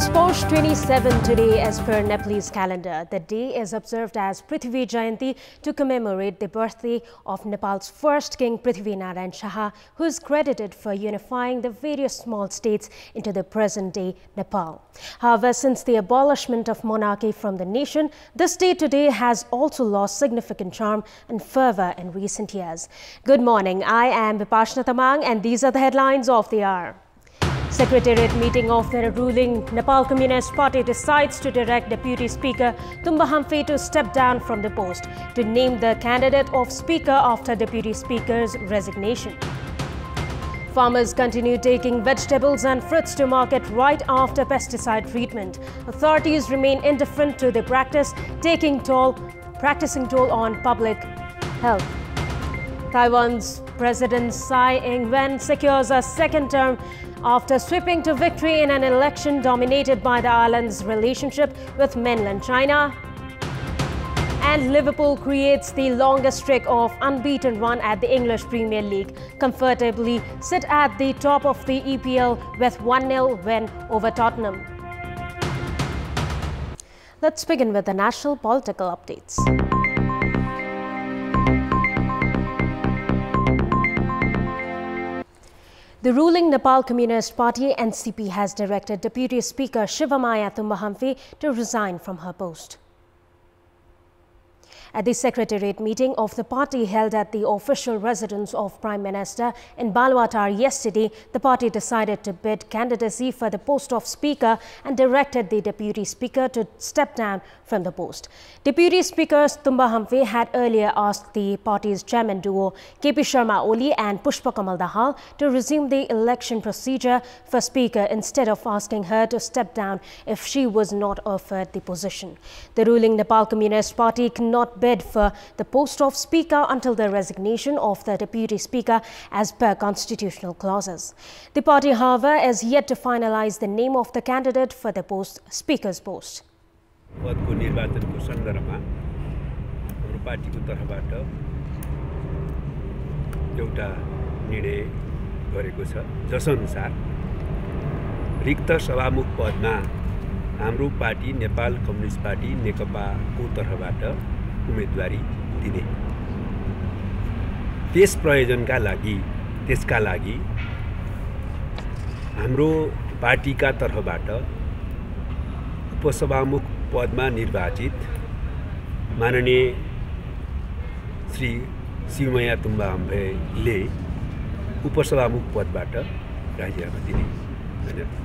It's Posh 27 today as per Nepalese calendar. The day is observed as Prithvi Jayanti to commemorate the birthday of Nepal's first king Prithvi Narayan Shah, who is credited for unifying the various small states into the present-day Nepal. However, since the abolishment of monarchy from the nation, this day today has also lost significant charm and fervor in recent years. Good morning, I am Vipashna Tamang and these are the headlines of the hour. Secretariat meeting of the ruling Nepal Communist Party decides to direct Deputy Speaker Tumba Hamfe to step down from the post to name the candidate of Speaker after Deputy Speaker's resignation. Farmers continue taking vegetables and fruits to market right after pesticide treatment. Authorities remain indifferent to the practice, practicing toll on public health. Taiwan's President Tsai Ing-wen secures a second term after sweeping to victory in an election dominated by the island's relationship with mainland China. And Liverpool creates the longest streak of unbeaten run at the English Premier League, comfortably sit at the top of the EPL with 1-0 win over Tottenham. Let's begin with the national political updates. The ruling Nepal Communist Party (NCP) has directed Deputy Speaker Shivamaya Tumba Hamfe to resign from her post. At the Secretariat meeting of the party held at the official residence of Prime Minister in Baluwatar yesterday, the party decided to bid candidacy for the post of Speaker and directed the Deputy Speaker to step down from the post. Deputy Speaker Tumba Hamfe had earlier asked the party's chairman duo KP Sharma Oli and Pushpa Kamal Dahal to resume the election procedure for Speaker instead of asking her to step down if she was not offered the position. The ruling Nepal Communist Party cannot bid for the post of Speaker until the resignation of the Deputy Speaker as per constitutional clauses. The party, however, is yet to finalize the name of the candidate for the Speaker's post. पदको निर्वाचनको सन्दर्भमा हाम्रो पार्टीको तर्फबाट एउटा निर्णय गरेको छ, जसअनुसार रिक्त सभामुख पदमा हाम्रो पार्टी नेपाल कम्युनिस्ट पार्टी नेकपाको तर्फबाट उम्मेदवारी दिने। त्यसका लागि हाम्रो पार्टीका तर्फबाट उपसभामुख पदमा निर्वाचित माननीय श्री शिवमया तुम्बा हम्फेले उपसभामुख पदबाट राजीनामा दिने।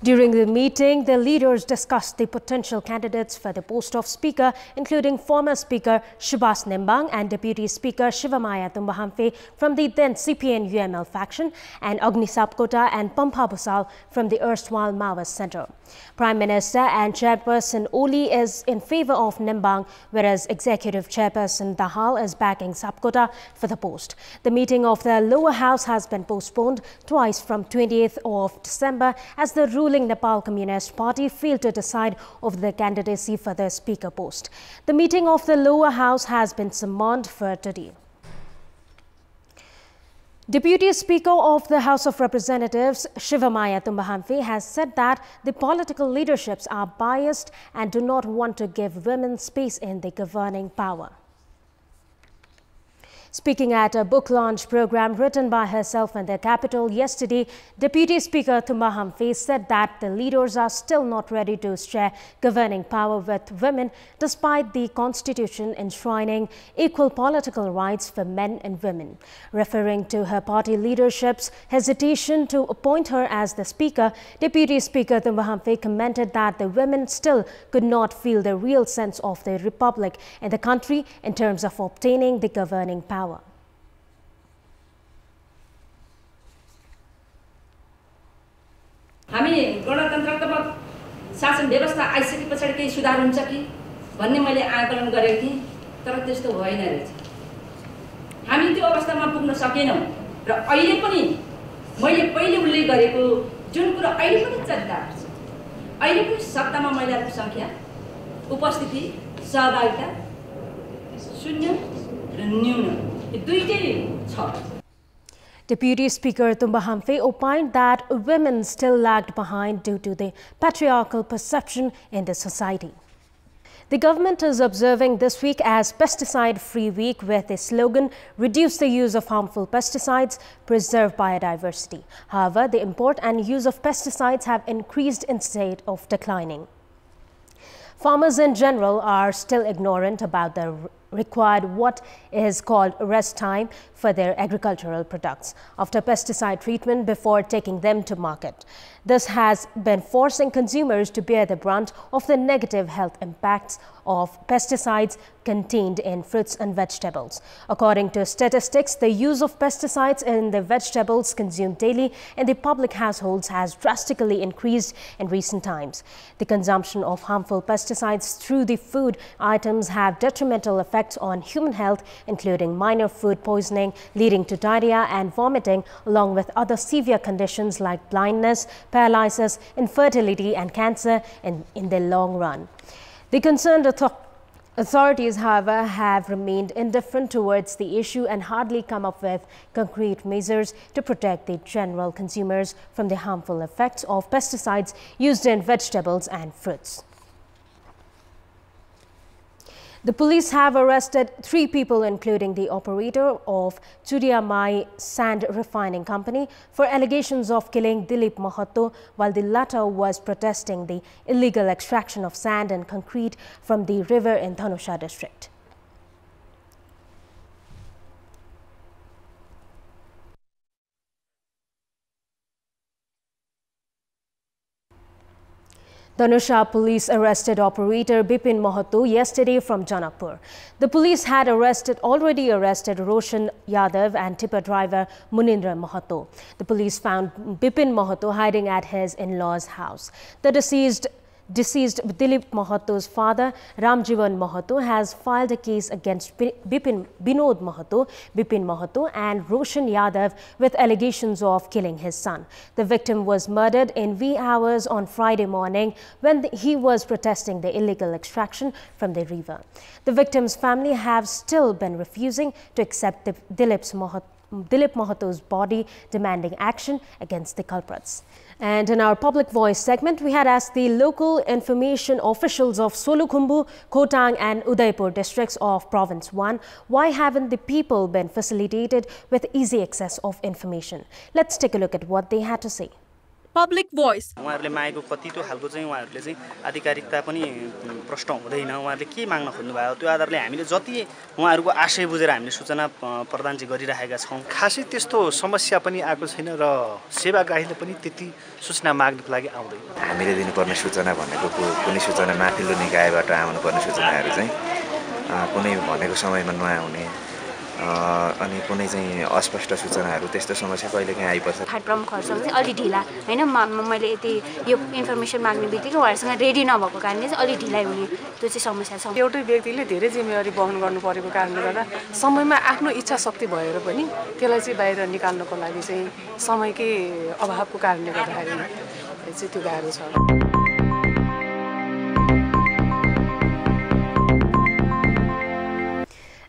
During the meeting, the leaders discussed the potential candidates for the post of Speaker, including former Speaker Subhas Nembang and Deputy Speaker Shivamaya Tumba Hamfe from the then CPN-UML faction, and Agni Sapkota and Pampa Bhusal from the erstwhile Maoist Centre. Prime Minister and Chairperson Oli is in favour of Nembang, whereas Executive Chairperson Dahal is backing Sapkota for the post. The meeting of the lower house has been postponed twice from 20th of December as the ruling Nepal Communist Party failed to decide over the candidacy for the Speaker post. The meeting of the lower house has been summoned for today. Deputy Speaker of the House of Representatives, Shivamaya Tumba Hamfe, has said that the political leaderships are biased and do not want to give women space in the governing power. Speaking at a book launch program written by herself in the capital yesterday, Deputy Speaker Tumba Hamfe said that the leaders are still not ready to share governing power with women, despite the constitution enshrining equal political rights for men and women. Referring to her party leadership's hesitation to appoint her as the Speaker, Deputy Speaker Tumba Hamfe commented that the women still could not feel the real sense of the republic in the country in terms of obtaining the governing power. हामी गणतन्त्रतामा शासन व्यवस्था आइसके पछाडि केही सुधार हुन्छ कि भन्ने मैले आकलन गरेको थिएँ, तर त्यस्तो भएन रहेछ। हामी त्यो अवस्थामा पुग्न सकेनौं र अहिले पनि मैले पहिले उल्लेख गरेको जुन कुरा अहिले पनि चलिरहेको छ, अहिले पनि सत्तामा महिलाको संख्या, उपस्थिति, सहभागिता शून्य र न्यून, यो दुईटै छ। Deputy Speaker Tumba Hamfe opined that women still lagged behind due to the patriarchal perception in the society. The government is observing this week as Pesticide-Free Week with the slogan, "Reduce the use of harmful pesticides, preserve biodiversity." However, the import and use of pesticides have increased instead of declining. Farmers in general are still ignorant about the required what is called rest time for their agricultural products after pesticide treatment before taking them to market. This has been forcing consumers to bear the brunt of the negative health impacts of pesticides contained in fruits and vegetables. According to statistics, the use of pesticides in the vegetables consumed daily in the public households has drastically increased in recent times. The consumption of harmful pesticides through the food items have detrimental effects on human health, including minor food poisoning, leading to diarrhea and vomiting, along with other severe conditions like blindness, paralysis, infertility and cancer in the long run. The concerned authorities, however, have remained indifferent towards the issue and hardly come up with concrete measures to protect the general consumers from the harmful effects of pesticides used in vegetables and fruits. The police have arrested 3 people, including the operator of Chudiyamai Sand Refining Company, for allegations of killing Dilip Mahato while the latter was protesting the illegal extraction of sand and concrete from the river in Dhanusha district. Dhanusha police arrested operator Bipin Mahato yesterday from Janakpur. The police had already arrested Roshan Yadav and tipper driver Munindra Mahato. The police found Bipin Mahato hiding at his in-laws' house. The deceased Dilip Mahato's father, Ramjivan Mahato, has filed a case against Bipin Mahato and Roshan Yadav with allegations of killing his son. The victim was murdered in wee hours on Friday morning when he was protesting the illegal extraction from the river. The victim's family have still been refusing to accept Dilip Mahato's body, demanding action against the culprits. And in our Public Voice segment, we had asked the local information officials of Solukhumbu, Khotang and Udaipur districts of Province 1, why haven't the people been facilitated with easy access of information? Let's take a look at what they had to say. Public Voice. उहाँहरुले मागेको कतिको खालको चाहिँ उहाँहरुले चाहिँ आधिकारिकता पनि प्रश्न हुँदैन उहाँहरुले के माग्न खोज्नु भयो त्यो आधारले हामीले जति उहाँहरुको आशय बुझेर हामीले सूचना प्रदान चाहिँ गरिरहेका छौं खासै त्यस्तो समस्या पनि आएको छैन र सेवाग्राहीले पनि त्यति सूचना माग्नको लागि आउँदैन हामीले दिनुपर्ने सूचना भनेको कुनै सूचना माथिल्लो निकायबाट आउनुपर्ने सूचनाहरु चाहिँ कुनै भनेको समयमा नआउने अनि कुनै चाहिँ अस्पष्ट सूचनाहरु त्यस्तो समस्या कहिलेकाहीँ आइपर्छ फाइट प्रमुखहरुसँग चाहिँ अलि ढिला हैन मैले यति यो इन्फर्मेसन माग्ने बित्तिकै उहाँहरुसँग रेडी नभएको कारणले चाहिँ अलि ढिलाइ हुने त्यो चाहिँ समस्या छ एउटै व्यक्तिले धेरै जिम्मेवारी वहन गर्नु परेको कारणले गर्दा समयमा आफ्नो इच्छा शक्ति भएर पनि त्यसलाई चाहिँ बाहिर निकाल्नको लागि चाहिँ समयकै अभावको कारणले गर्दाखेरि चाहिँ त्यो गाह्रो छ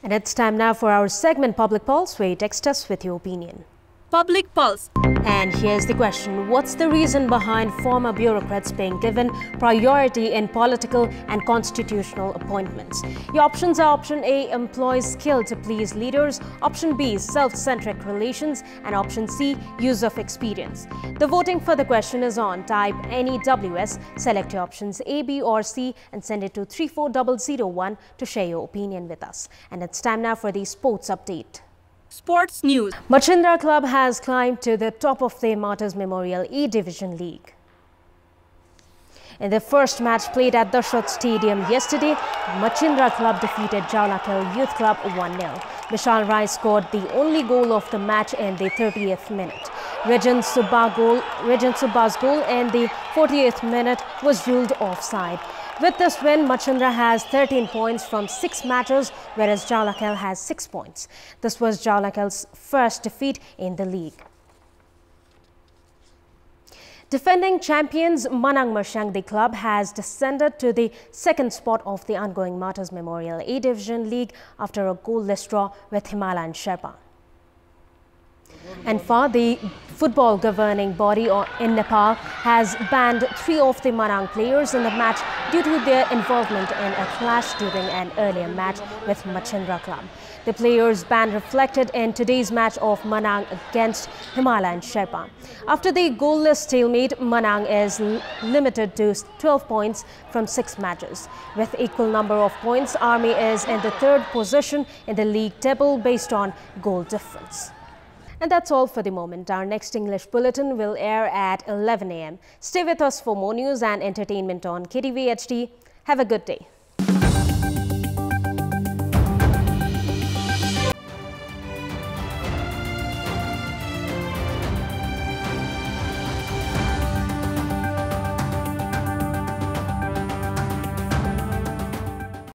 And it's time now for our segment Public Pulse, where you text us with your opinion. Public Pulse. And here's the question. What's the reason behind former bureaucrats being given priority in political and constitutional appointments? Your options are option A, employs skill to please leaders, option B, self-centric relations, and option C, use of experience. The voting for the question is on. Type any WS, select your options A, B or C and send it to 34001 to share your opinion with us. And it's time now for the sports update. Sports news. Machindra Club has climbed to the top of the Martyrs Memorial A Division League. In the first match played at Dashrath Stadium yesterday, Machindra Club defeated Jalakal Youth Club 1-0. Vishal Rai scored the only goal of the match in the 30th minute. Rajan Subba's goal in the 40th minute was ruled offside. With this win, Machindra has 13 points from 6 matches, whereas Jalakal has 6 points. This was Jalakal's first defeat in the league. Defending champions Manang Marshangdi Club has descended to the second spot of the ongoing Martyrs Memorial A Division League after a goalless draw with Himalayan Sherpa. And for the football governing body in Nepal has banned 3 of the Manang players in the match due to their involvement in a clash during an earlier match with Machindra Club. The players' ban reflected in today's match of Manang against Himalayan Sherpa. After the goalless stalemate, Manang is limited to 12 points from 6 matches. With equal number of points, Army is in the 3rd position in the league table based on goal difference. And that's all for the moment. Our next English bulletin will air at 11 a.m. Stay with us for more news and entertainment on KTV HD. Have a good day.